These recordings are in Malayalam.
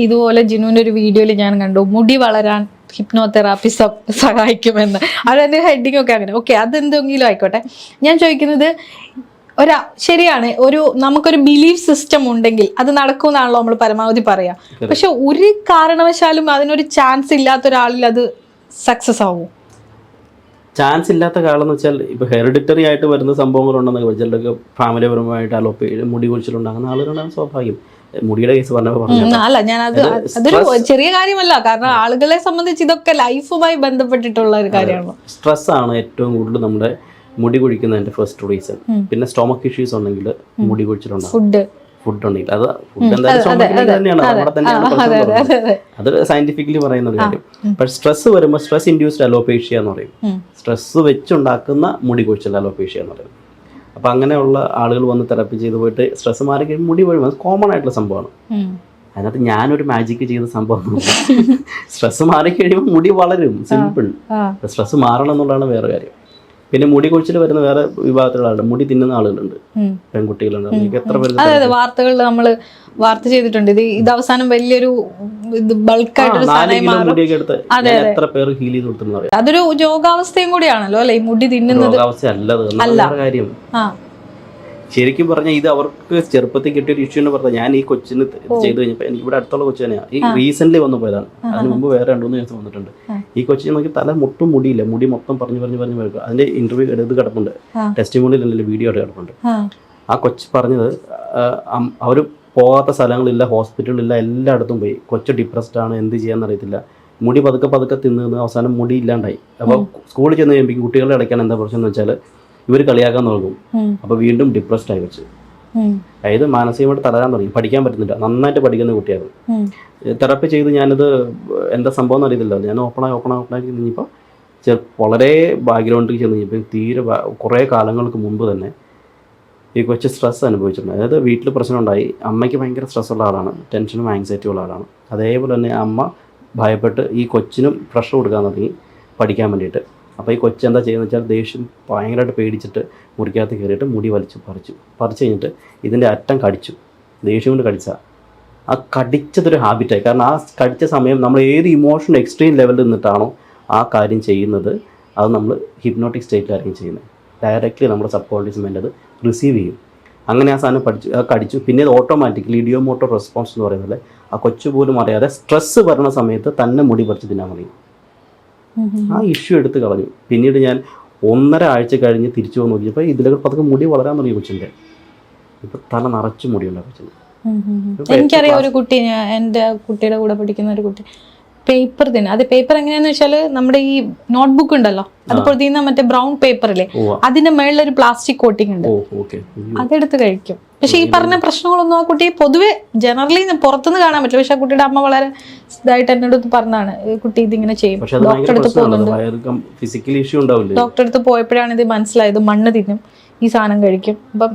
ഇതുപോലെ ജിനുവിൻ്റെ ഒരു വീഡിയോയിൽ ഞാൻ കണ്ടു മുടി വളരാൻ ഹിപ്നോതെറാപ്പി സഹായിക്കുമെന്ന്. അതെൻ്റെ ഹെഡിങ് ഒക്കെ അങ്ങനെ. ഓക്കെ, അതെന്തെങ്കിലും ആയിക്കോട്ടെ. ഞാൻ ചോദിക്കുന്നത് ശരിയാണ്, നമുക്കൊരു ബിലീഫ് സിസ്റ്റം ഉണ്ടെങ്കിൽ അത് നടക്കുമെന്നാണല്ലോ നമ്മൾ പരമാവധി പറയാം. പക്ഷെ ഒരു കാരണവശാലും അതിനൊരു ചാൻസ് ഇല്ലാത്ത ഒരാളിൽ അത് സക്സസ് ആവും? ചാൻസ് ഇല്ലാത്ത കാലം വെച്ചാൽ ഇപ്പോൾ ഹെറിഡിറ്ററി ആയിട്ട് വരുന്ന സംഭവങ്ങളുണ്ടെന്നൊക്കെ വെച്ചാൽ ഫാമിലിപരമായിട്ട് മുടി കുഴിച്ചിട്ടുണ്ടാകുന്ന ആളുകളുണ്ടാകും, സ്വാഭാവികം. മുടിയുടെ കേസ് അല്ല, അതൊരു ചെറിയ കാര്യമല്ല. കാരണം ആളുകളെ സംബന്ധിച്ച് ഇതൊക്കെ ലൈഫുമായി ബന്ധപ്പെട്ടിട്ടുള്ള ഒരു കാര്യമാണ്. സ്ട്രെസ് ആണ് ഏറ്റവും കൂടുതൽ നമ്മുടെ മുടി കുഴിക്കുന്നതിന്റെ ഫസ്റ്റ് റീസൺ. പിന്നെ സ്റ്റൊമക്ക് ഇഷ്യൂസ് ഉണ്ടെങ്കിൽ മുടി കുഴിച്ചിട്ടുണ്ടാകും. ഫുഡ് ഉണ്ടെങ്കിൽ അത് ഫുഡ് എന്തായാലും തന്നെയാണ്, നമ്മുടെ തന്നെയാണ്. അത് സയന്റിഫിക്കലി പറയുന്ന ഒരു കാര്യം. പക്ഷെ സ്ട്രെസ് വരുമ്പോൾ സ്ട്രെസ് ഇൻഡ്യൂസ്ഡ് അലോപേഷ്യ എന്ന് പറയും. സ്ട്രെസ് വെച്ചുണ്ടാക്കുന്ന മുടി കൊഴിച്ചിൽ അലോപേഷ്യ എന്ന് പറയും. അപ്പം അങ്ങനെയുള്ള ആളുകൾ വന്ന് തെറപ്പി ചെയ്ത് പോയിട്ട് സ്ട്രെസ് മാറി കഴിയുമ്പോൾ മുടി വരും. അത് കോമൺ ആയിട്ടുള്ള സംഭവമാണ്. അതിനകത്ത് ഞാനൊരു മാജിക്ക് ചെയ്ത സംഭവം. സ്ട്രെസ് മാറി കഴിയുമ്പോൾ മുടി വളരും, സിമ്പിൾ. സ്ട്രെസ് മാറണം എന്നുള്ളതാണ് വേറെ കാര്യം. പിന്നെ മുടി കൊഴിച്ചിൽ വരുന്ന വേറെ വിഭാഗത്തിലുള്ള ആളുണ്ട്, മുടി തിന്നുന്ന ആളുകളുണ്ട്, പെൺകുട്ടികളുണ്ട്. എത്ര പേര് വാർത്തകളിൽ നമ്മൾ വാർത്ത ചെയ്തിട്ടുണ്ട്. ഇത് അവസാനം വലിയൊരു ബൾക്കായിട്ടൊരു മുടിയൊക്കെ എടുത്ത് എത്ര പേര് ഹീൽ ചെയ്ത് കൊടുത്തു. അതൊരു രോഗാവസ്ഥയും കൂടിയാണല്ലോ അല്ലെ, ഈ മുടി തിന്നുന്നത്. രോഗാവസ്ഥ അല്ലത് കാര്യം. ശരിക്കും പറഞ്ഞാൽ ഇത് അവർക്ക് ചെറുപ്പത്തിൽ കിട്ടിയൊരു ഇഷ്യൂ എന്ന് പറഞ്ഞാൽ, ഞാൻ ഈ കൊച്ചിന് ചെയ്ത് കഴിഞ്ഞപ്പോൾ എനിക്ക് ഇവിടെ അടുത്തുള്ള കൊച്ചു തന്നെയാണ്. ഈ റീസെന്റ് വന്നു പോയതാണ്. അതിന് മുമ്പ് വേറെ 2-3 ദിവസം വന്നിട്ടുണ്ട്. ഈ കൊച്ചിന് നോക്കി തല മുട്ടും മുടിയില്ല, മുടി മൊത്തം പറഞ്ഞു വരും. അതിന്റെ ഇന്റർവ്യൂ എടുത്ത് കിടപ്പുണ്ട്, ടെസ്റ്റിമോണിയൽ വീഡിയോ ആയിട്ട് കിടപ്പുണ്ട്. ആ കൊച്ച് പറഞ്ഞത് അവർ പോകാത്ത സ്ഥലങ്ങളില്ല, ഹോസ്പിറ്റലില്ല, എല്ലായിടത്തും പോയി. കൊച്ചു ഡിപ്രസ്ഡ് ആണ്, എന്ത് ചെയ്യാന്ന് അറിയത്തില്ല. മുടി പതുക്കെ തിന്ന് അവസാനം മുടി ഇല്ലാണ്ടായി. അപ്പോൾ സ്കൂളിൽ ചെന്ന് കഴിയുമ്പോൾ കുട്ടികളെ അടയ്ക്കാൻ എന്താ പ്രശ്നം എന്ന് വെച്ചാൽ ഇവർ കളിയാക്കാൻ തുടങ്ങും. അപ്പോൾ വീണ്ടും ഡിപ്രസ്ഡ് ആയി വെച്ച്, അതായത് മാനസികമായിട്ട് തളരാൻ തുടങ്ങി. പഠിക്കാൻ പറ്റുന്നില്ല, നന്നായിട്ട് പഠിക്കുന്ന കുട്ടിയായിരുന്നു. തെറപ്പി ചെയ്ത് ഞാനിത് എന്താ സംഭവം എന്ന് അറിയത്തില്ല. ഞാൻ ഓപ്പണായി കഴിഞ്ഞപ്പോൾ വളരെ ബാക്ക്ഗ്രൗണ്ടിൽ ചെന്ന് കഴിഞ്ഞപ്പോൾ തീരെ കുറേ കാലങ്ങൾക്ക് മുമ്പ് തന്നെ ഈ കൊച്ചു സ്ട്രെസ് അനുഭവിച്ചിട്ടുണ്ട്. അതായത് വീട്ടിൽ പ്രശ്നമുണ്ടായി, അമ്മയ്ക്ക് ഭയങ്കര സ്ട്രെസ്സുള്ള ആളാണ്, ടെൻഷനും ആങ്സൈറ്റിയും ഉള്ള ആളാണ്. അതേപോലെ തന്നെ അമ്മ ഭയപ്പെട്ട് ഈ കൊച്ചിനും പ്രഷർ കൊടുക്കാൻ തുടങ്ങി പഠിക്കാൻ വേണ്ടിയിട്ട്. അപ്പോൾ ഈ കൊച്ചെന്താ ചെയ്യുന്നത് വെച്ചാൽ ദേഷ്യം ഭയങ്കരമായിട്ട് പേടിച്ചിട്ട് മുറിക്കകത്ത് കയറിയിട്ട് മുടി പറിച്ചു കഴിഞ്ഞിട്ട് ഇതിൻ്റെ അറ്റം കടിച്ചു. ദേഷ്യം കൊണ്ട് കടിച്ചാൽ ആ കടിച്ചതൊരു ഹാബിറ്റായി. കാരണം ആ കടിച്ച സമയം നമ്മൾ ഏത് ഇമോഷൻ എക്സ്ട്രീം ലെവലിൽ നിന്നിട്ടാണോ ആ കാര്യം ചെയ്യുന്നത്, അത് നമ്മൾ ഹിപ്നോട്ടിക് സ്റ്റേറ്റിലായിരിക്കും ചെയ്യുന്നത്. ഡയറക്റ്റ്ലി നമ്മുടെ സബ് കോൺഷ്യസ് മൈൻഡ് അത് റിസീവ് ചെയ്യും. അങ്ങനെ ആ സാധനം കടിച്ചു. പിന്നെ അത് ഓട്ടോമാറ്റിക്കലി ഇഡിയോമോട്ടർ റെസ്പോൺസ് എന്ന് പറയുന്നത്, ആ കൊച്ചു പോലും അറിയാതെ സ്ട്രെസ്സ് വരുന്ന സമയത്ത് തന്നെ മുടി പറിച്ച് തിന്നാൻ മതി. ആ ഇഷ്യൂ എടുത്ത് കളഞ്ഞു. പിന്നീട് ഞാൻ 1.5 ആഴ്ച കഴിഞ്ഞ് തിരിച്ചു വന്ന് നോക്കിയപ്പോൾ ഇതിലൊക്കെ പതുക്കെ മുടി വളരാൻ തുടങ്ങി കൊച്ചിൻ്റെ. ഇപ്പൊ തല നിറച്ച് മുടിയുണ്ട് കൊച്ചിന്. എനിക്കറിയാം ഒരു കുട്ടി, എൻ്റെ കുട്ടിയുടെ കൂടെ പഠിക്കുന്ന ഒരു കുട്ടി പേപ്പർ തന്നെ. അത് പേപ്പർ എങ്ങനെയാന്ന് വെച്ചാൽ നമ്മുടെ ഈ നോട്ട്ബുക്ക് ഉണ്ടല്ലോ, അത് പൊതിയുന്ന മറ്റേ ബ്രൗൺ പേപ്പറില്ലേ, അതിന്റെ മേളിലൊരു പ്ലാസ്റ്റിക് കോട്ടിംഗ് ഉണ്ട്, അതെടുത്ത് കഴിക്കും. പക്ഷെ ഈ പറഞ്ഞ പ്രശ്നങ്ങളൊന്നും ആ കുട്ടിയെ പൊതുവെ ജനറലി പുറത്തുനിന്ന് കാണാൻ പറ്റില്ല. പക്ഷെ ആ കുട്ടിയുടെ അമ്മ വളരെ ഇതായിട്ട് എന്നോട് പറഞ്ഞാണ്, കുട്ടി ഇതിങ്ങനെ ചെയ്യും. ഡോക്ടറെ അടുത്ത് പോകുന്നുണ്ട്. ഡോക്ടറെ അടുത്ത് പോയപ്പോഴാണ് ഇത് മനസ്സിലായത്, മണ്ണ് തിന്നും, ഈ സാധനം കഴിക്കും. അപ്പം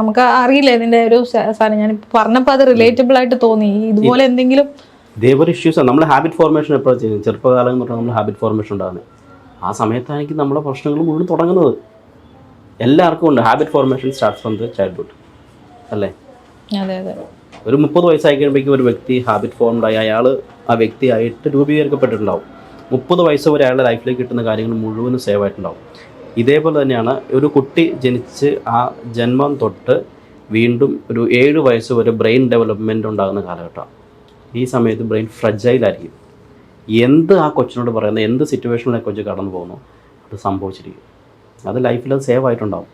നമുക്ക് അറിയില്ല ഇതിന്റെ ഒരു സാധനം. ഞാൻ പറഞ്ഞപ്പോൾ അത് റിലേറ്റബിൾ ആയിട്ട് തോന്നി. ഇതുപോലെ എന്തെങ്കിലും ഇതേപോലെ ഇഷ്യൂസാണ്. നമ്മൾ ഹാബിറ്റ് ഫോർമേഷൻ എപ്പോഴാണ് ചെയ്യുന്നത്? ചെറുപ്പകാലം എന്ന് പറഞ്ഞാൽ നമ്മൾ ഹാബിറ്റ് ഫോർമേഷൻ ഉണ്ടാകുന്നത്. ആ സമയത്താണെങ്കിൽ നമ്മുടെ പ്രശ്നങ്ങൾ മുഴുവൻ തുടങ്ങുന്നത്. എല്ലാവർക്കും ഉണ്ട് habit formation starts from the childhood അല്ലേ? ഒരു 30 വയസ്സായി കഴിയുമ്പോഴേക്കും ഒരു വ്യക്തി ഹാബിറ്റ് ഫോംഡായി, അയാൾ ആ വ്യക്തിയായിട്ട് രൂപീകരിക്കപ്പെട്ടിട്ടുണ്ടാവും. 30 വയസ്സ് വരെ അയാളുടെ ലൈഫിലേക്ക് കിട്ടുന്ന കാര്യങ്ങൾ മുഴുവനും സേവ് ആയിട്ടുണ്ടാവും. ഇതേപോലെ തന്നെയാണ് ഒരു കുട്ടി ജനിച്ച് ആ ജന്മം തൊട്ട് വീണ്ടും ഒരു 7 വയസ്സ് വരെ ബ്രെയിൻ ഡെവലപ്മെൻറ്റ് ഉണ്ടാകുന്ന കാലഘട്ടം. ഈ സമയത്ത് ബ്രെയിൻ ഫ്രജൈലായിരിക്കും. എന്ത് ആ കൊച്ചിനോട് പറയുന്നത്, എന്ത് സിറ്റുവേഷനിൽ ആ കൊച്ച് കടന്നു പോകുന്നു, അത് സംഭവിച്ചിരിക്കും. അത് ലൈഫിൽ അത് സേവ് ആയിട്ടുണ്ടാവും.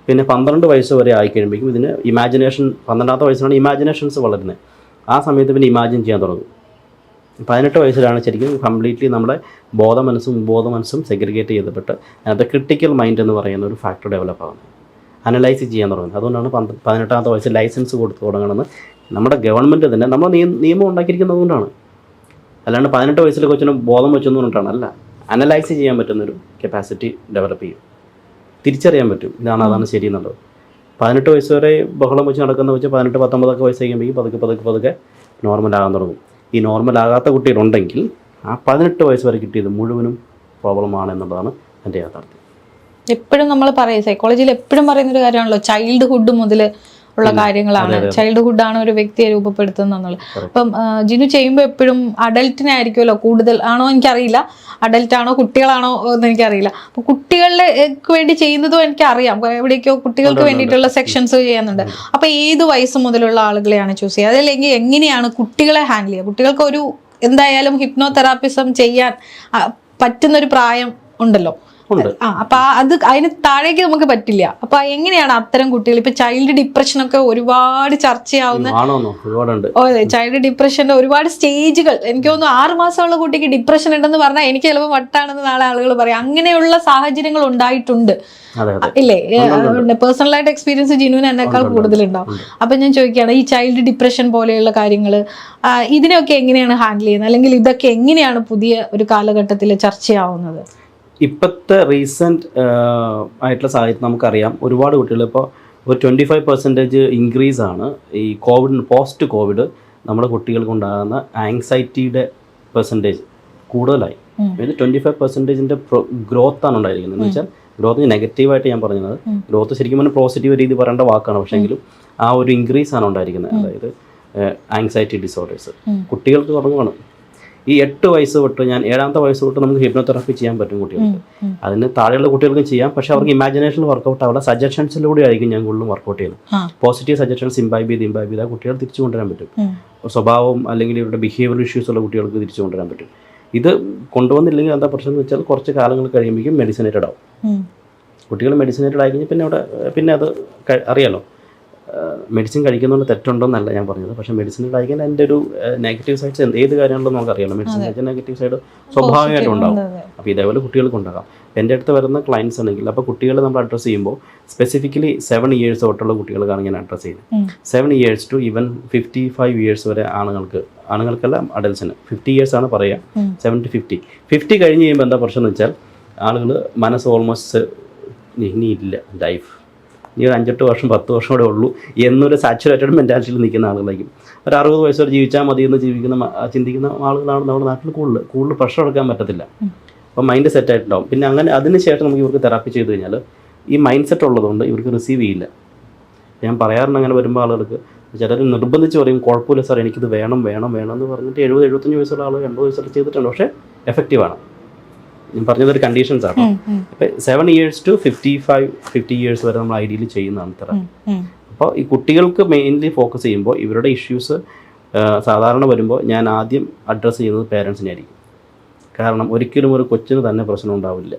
പിന്നെ 12 വയസ്സ് വരെ ആയിക്കഴിയുമ്പോഴേക്കും ഇതിന് ഇമാജിനേഷൻ, 12ാമത്തെ വയസ്സിലാണ് ഇമാജിനേഷൻസ് വളരുന്നത്. ആ സമയത്ത് പിന്നെ ഇമാജിൻ ചെയ്യാൻ തുടങ്ങും. 18 വയസ്സിലാണ് ശരിക്കും കംപ്ലീറ്റ്ലി നമ്മുടെ ബോധ മനസ്സും സെഗ്രിഗേറ്റ് ചെയ്തപ്പെട്ട് അത് ക്രിട്ടിക്കൽ മൈൻഡ് എന്ന് പറയുന്ന ഒരു ഫാക്ടർ ഡെവലപ്പ് ആകുന്നത്, അനലൈസ് ചെയ്യാൻ തുടങ്ങുന്നത്. അതുകൊണ്ടാണ് 18ാമത്തെ വയസ്സിൽ ലൈസൻസ് കൊടുത്ത് തുടങ്ങണമെന്ന് നമ്മുടെ ഗവൺമെൻറ് തന്നെ നമ്മൾ നിയമം ഉണ്ടാക്കിയിരിക്കുന്നത് കൊണ്ടാണ്. അല്ലാണ്ട് 18 വയസ്സിൽ കൊച്ചിന് ബോധം വെച്ചെന്ന് പറഞ്ഞിട്ടാണ്. അല്ല, അനലൈസ് ചെയ്യാൻ പറ്റുന്നൊരു കപ്പാസിറ്റി ഡെവലപ്പ് ചെയ്യും. തിരിച്ചറിയാൻ പറ്റും അതാണ് ശരി എന്നുള്ളത്. 18 വയസ്സ് വരെ ബഹളം വെച്ച് നടക്കുന്ന വെച്ച് 18-19 വയസ്സ് കഴിയുമ്പോഴേക്കും പതുക്കെ നോർമലാകാൻ തുടങ്ങും. ഈ നോർമലാകാത്ത കുട്ടികളുണ്ടെങ്കിൽ ആ 18 വയസ്സ് വരെ കിട്ടിയത് മുഴുവനും പ്രോബ്ലമാണ് എന്നുള്ളതാണ് എൻ്റെ യാഥാർത്ഥ്യം. എപ്പോഴും നമ്മൾ പറയും, സൈക്കോളജിയിൽ എപ്പോഴും പറയുന്നൊരു കാര്യമാണല്ലോ, ചൈൽഡ്ഹുഡ് മുതൽ ഉള്ള കാര്യങ്ങളാണ്. ചൈൽഡ്ഹുഡ് ആണ് ഒരു വ്യക്തിയെ രൂപപ്പെടുത്തുന്നത്. അപ്പം ജിനു ചെയ്യുമ്പോൾ എപ്പോഴും അഡൽട്ടിനായിരിക്കുമല്ലോ കൂടുതൽ, ആണോ എനിക്കറിയില്ല, അഡൽട്ട് ആണോ കുട്ടികളാണോ എന്ന് എനിക്കറിയില്ല. അപ്പൊ കുട്ടികളുടെ വേണ്ടി ചെയ്യുന്നതും എനിക്കറിയാം, എവിടേക്കോ കുട്ടികൾക്ക് വേണ്ടിയിട്ടുള്ള സെക്ഷൻസ് ചെയ്യുന്നുണ്ട്. അപ്പൊ ഏത് വയസ്സ് മുതലുള്ള ആളുകളെയാണ് ചൂസ് ചെയ്യുക? അതല്ലെങ്കിൽ എങ്ങനെയാണ് കുട്ടികളെ ഹാൻഡിൽ ചെയ്യുക? കുട്ടികൾക്ക് ഒരു എന്തായാലും ഹിപ്നോതെറാപ്പിസം ചെയ്യാൻ പറ്റുന്നൊരു പ്രായം ഉണ്ടല്ലോ. അപ്പൊ അത് അതിന് താഴേക്ക് നമുക്ക് പറ്റില്ല. അപ്പൊ എങ്ങനെയാണ് അത്തരം കുട്ടികൾ, ഇപ്പൊ ചൈൽഡ് ഡിപ്രഷൻ ഒക്കെ ഒരുപാട് ചർച്ചയാവുന്ന, ചൈൽഡ് ഡിപ്രഷന്റെ ഒരുപാട് സ്റ്റേജുകൾ, എനിക്ക് തോന്നുന്നു 6 മാസമുള്ള കുട്ടിക്ക് ഡിപ്രഷൻ ഉണ്ടെന്ന് പറഞ്ഞാൽ എനിക്ക് ചിലപ്പോൾ വട്ടാണെന്ന് നാളെ ആളുകൾ പറയാം. അങ്ങനെയുള്ള സാഹചര്യങ്ങൾ ഉണ്ടായിട്ടുണ്ട് ഇല്ലേ? പേഴ്സണലായിട്ട് എക്സ്പീരിയൻസ് ജിനുവിന് എന്നെക്കാൾ കൂടുതലുണ്ടാവും. അപ്പൊ ഞാൻ ചോദിക്കുകയാണ്, ഈ ചൈൽഡ് ഡിപ്രഷൻ പോലെയുള്ള കാര്യങ്ങൾ ഇതിനെയൊക്കെ എങ്ങനെയാണ് ഹാൻഡിൽ ചെയ്യുന്നത്? അല്ലെങ്കിൽ ഇതൊക്കെ എങ്ങനെയാണ് പുതിയ ഒരു കാലഘട്ടത്തിൽ ചർച്ചയാവുന്നത്? ഇപ്പോഴത്തെ റീസെൻറ്റ് ആയിട്ടുള്ള സാഹചര്യം നമുക്കറിയാം, ഒരുപാട് കുട്ടികൾ ഇപ്പോൾ ഒരു 25% ഇൻക്രീസ് ആണ് ഈ പോസ്റ്റ് കോവിഡ് നമ്മുടെ കുട്ടികൾക്ക് ഉണ്ടാകുന്ന ആങ്സൈറ്റിയുടെ പെർസെൻറ്റേജ് കൂടുതലായി. ഇത് 25%-ന്റെ ഗ്രോത്താണ് ഉണ്ടായിരിക്കുന്നത്. എന്ന് വെച്ചാൽ ഗ്രോത്ത് നെഗറ്റീവായിട്ട് ഞാൻ പറഞ്ഞത്, ഗ്രോത്ത് ശരിക്കും പറഞ്ഞാൽ പോസിറ്റീവ് രീതി പറയേണ്ട വാക്കാണ്, പക്ഷേങ്കിലും ആ ഒരു ഇൻക്രീസ് ആണ് ഉണ്ടായിരിക്കുന്നത്. അതായത് ആങ്സൈറ്റി ഡിസോർഡേഴ്സ് കുട്ടികൾക്ക് തുടങ്ങുകയാണ്. ഈ 8 വയസ്സ് തൊട്ട്, ഞാൻ 7ാമത്തെ വയസ്സ് തൊട്ട് നമുക്ക് ഹിപ്നോതെറാപ്പി ചെയ്യാൻ പറ്റും കുട്ടികൾക്ക്. അതിന് താഴെയുള്ള കുട്ടികൾക്കും ചെയ്യാം, പക്ഷെ അവർക്ക് ഇമാജിനേഷൻ വർക്കൗട്ട് അവിടെ സജഷൻസിലൂടെ ആയിരിക്കും ഞാൻ കൂടുതലും വർക്കൗട്ട് ചെയ്യുന്നത്. പോസിറ്റീവ് സജഷൻസ് ഇംബൈബ് ചെയ്ത് ആ കുട്ടികൾ തിരിച്ചു കൊണ്ടുവരാൻ പറ്റും. സ്വഭാവം അല്ലെങ്കിൽ ഇവരുടെ ബിഹേവിയർ ഇഷ്യൂസ് ഉള്ള കുട്ടികൾക്ക് തിരിച്ചു കൊണ്ടുവരാൻ പറ്റും. ഇത് കൊണ്ടുവന്നില്ലെങ്കിൽ എന്താ പ്രശ്നം എന്ന് വെച്ചാൽ കുറച്ച് കാലങ്ങൾ കഴിയുമ്പോഴേക്കും മെഡിസിനേറ്റഡ് ആവും. കുട്ടികൾ മെഡിസിനേറ്റഡ് ആയി കഴിഞ്ഞാൽ പിന്നെ അത് അറിയാലോ, മെഡിസിൻ കഴിക്കുന്നതുകൊണ്ട് തെറ്റുണ്ടോന്നല്ല ഞാൻ പറഞ്ഞത്, പക്ഷേ മെഡിസിൻ കഴിക്കാൻ എൻ്റെ ഒരു നെഗറ്റീവ് സൈഡ്സ് ഏത് കാര്യമാണല്ലോ നമുക്കറിയാലോ. മെഡിസിൻ കഴിച്ചാൽ നെഗറ്റീവ് സൈഡ് സ്വാഭാവികമായിട്ടും ഉണ്ടാകും. അപ്പോൾ ഇതേപോലെ കുട്ടികൾക്ക് ഉണ്ടാകാം. എൻ്റെ അടുത്ത് വരുന്ന ക്ലയൻസ് ആണെങ്കിൽ അപ്പോൾ കുട്ടികളെ നമ്മൾ അഡ്രസ്സ് ചെയ്യുമ്പോൾ സ്പെസിഫിക്കലി 7 ഇയേഴ്സ് തൊട്ടുള്ള കുട്ടികൾക്കാണ് ഞാൻ അഡ്രസ്സ് ചെയ്യുന്നത്. 7 ഇയേഴ്സ് ടു ഈവൻ 55 ഇയേഴ്സ് വരെ ആണുങ്ങൾക്കല്ല അഡൽസിന് 50 ഇയേഴ്സ് ആണ് പറയുക. 7 to 50 കഴിഞ്ഞ് കഴിയുമ്പോൾ എന്താ പ്രശ്നം എന്ന് വെച്ചാൽ ആളുകൾ മനസ്സ് ഓൾമോസ്റ്റ് ഇനിയില്ല, ലൈഫ് ഈ ഒരു 5-8 വർഷം 10 വർഷം കൂടെ ഉള്ളൂ എന്നൊരു സാച്ചുറേറ്റഡ് മെൻറ്റാലിറ്റിയിൽ നിൽക്കുന്ന ആളുകളായിരിക്കും. ഒരു 60 വയസ്സ് വരെ ജീവിച്ചാൽ മതി എന്ന് ചിന്തിക്കുന്ന ആളുകളാണ് നമ്മുടെ നാട്ടിൽ കൂടുതൽ പ്രഷർ എടുക്കാൻ പറ്റത്തില്ല. അപ്പോൾ മൈൻഡ് സെറ്റ് ആയിട്ടുണ്ടാവും. പിന്നെ അങ്ങനെ അതിന് ശേഷം നമുക്ക് ഇവർക്ക് തെറാപ്പി ചെയ്ത് കഴിഞ്ഞാൽ ഈ മൈൻഡ് സെറ്റ് ഉള്ളതുകൊണ്ട് ഇവർക്ക് റിസീവ് ചെയ്യില്ല. ഞാൻ പറയാറുണ്ട്, അങ്ങനെ വരുമ്പോൾ ആളുകൾക്ക് ചിലർ നിർബന്ധിച്ച് പറയും കുഴപ്പമില്ല സാർ എനിക്കിത് വേണം എന്ന് പറഞ്ഞിട്ട് 70-75 വയസ്സുള്ള ആൾ 80 വയസ്സുള്ള ചെയ്തിട്ടുണ്ട്, പക്ഷേ എഫക്റ്റീവാണ്. ഞാൻ പറഞ്ഞതൊരു കണ്ടീഷൻസ് ആണ്. ഇപ്പം 7 ഇയേഴ്സ് ടു 50 ഇയേഴ്സ് വരെ നമ്മൾ ഐഡിയലി ചെയ്യുന്നതാണ് തെറാപ്പി. അപ്പോൾ ഈ കുട്ടികൾക്ക് മെയിൻലി ഫോക്കസ് ചെയ്യുമ്പോൾ ഇവരുടെ ഇഷ്യൂസ് സാധാരണ വരുമ്പോൾ ഞാൻ ആദ്യം അഡ്രസ്സ് ചെയ്യുന്നത് പേരൻസിനെ ആയിരിക്കും. കാരണം ഒരിക്കലും ഒരു കൊച്ചിന് തന്നെ പ്രശ്നം ഉണ്ടാവില്ല.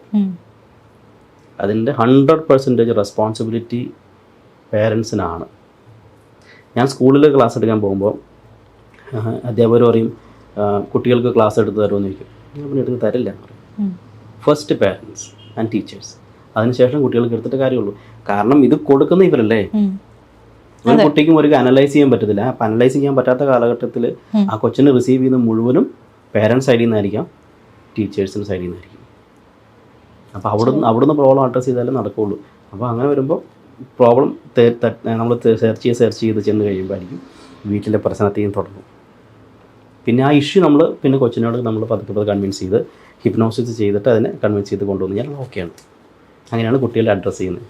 അതിൻ്റെ 100% റെസ്പോൺസിബിലിറ്റി പേരൻസിനാണ്. ഞാൻ സ്കൂളിൽ ക്ലാസ് എടുക്കാൻ പോകുമ്പോൾ അധ്യാപകർ പറയും കുട്ടികൾക്ക് ക്ലാസ് എടുത്ത് തരുമെന്ന് ചോദിക്കും. ഞാൻ എടുത്ത് തരില്ല. ഫസ്റ്റ് പേരൻസ് ആൻഡ് ടീച്ചേഴ്സ്, അതിനുശേഷം കുട്ടികൾക്ക് എടുത്തിട്ട് കാര്യമുള്ളൂ. കാരണം ഇത് കൊടുക്കുന്ന ഇവരല്ലേ. ഒരു കുട്ടിക്കും ഒരു അനലൈസ് ചെയ്യാൻ പറ്റത്തില്ല. അപ്പം അനലൈസ് ചെയ്യാൻ പറ്റാത്ത കാലഘട്ടത്തിൽ ആ കൊച്ചിനെ റിസീവ് ചെയ്യുന്ന മുഴുവനും പേരൻസ് സൈഡിൽ നിന്നായിരിക്കാം, ടീച്ചേഴ്സിൻ്റെ സൈഡിൽ നിന്നായിരിക്കും. അപ്പോൾ അവിടുന്ന് പ്രോബ്ലം അഡ്രസ്സ് ചെയ്താലേ നടക്കുകയുള്ളൂ. അപ്പോൾ അങ്ങനെ വരുമ്പോൾ പ്രോബ്ലം നമ്മൾ സെർച്ച് ചെയ്ത് ചെന്ന് കഴിയുമ്പോഴായിരിക്കും വീട്ടിലെ പ്രശ്നത്തെയും തുടങ്ങും. പിന്നെ ആ ഇഷ്യൂ പിന്നെ കൊച്ചിനോട് നമ്മൾ പതുക്കെ കൺവിൻസ് ചെയ്ത് ഹിപ്നോസിസ് ചെയ്തിട്ട് അതിനെ കൺവിൻസ് ചെയ്ത് കൊണ്ടുവന്ന് കഴിഞ്ഞാൽ ഓക്കെയാണ്. അങ്ങനെയാണ് കുട്ടികളെ അഡ്രസ്സ് ചെയ്യുന്നത്.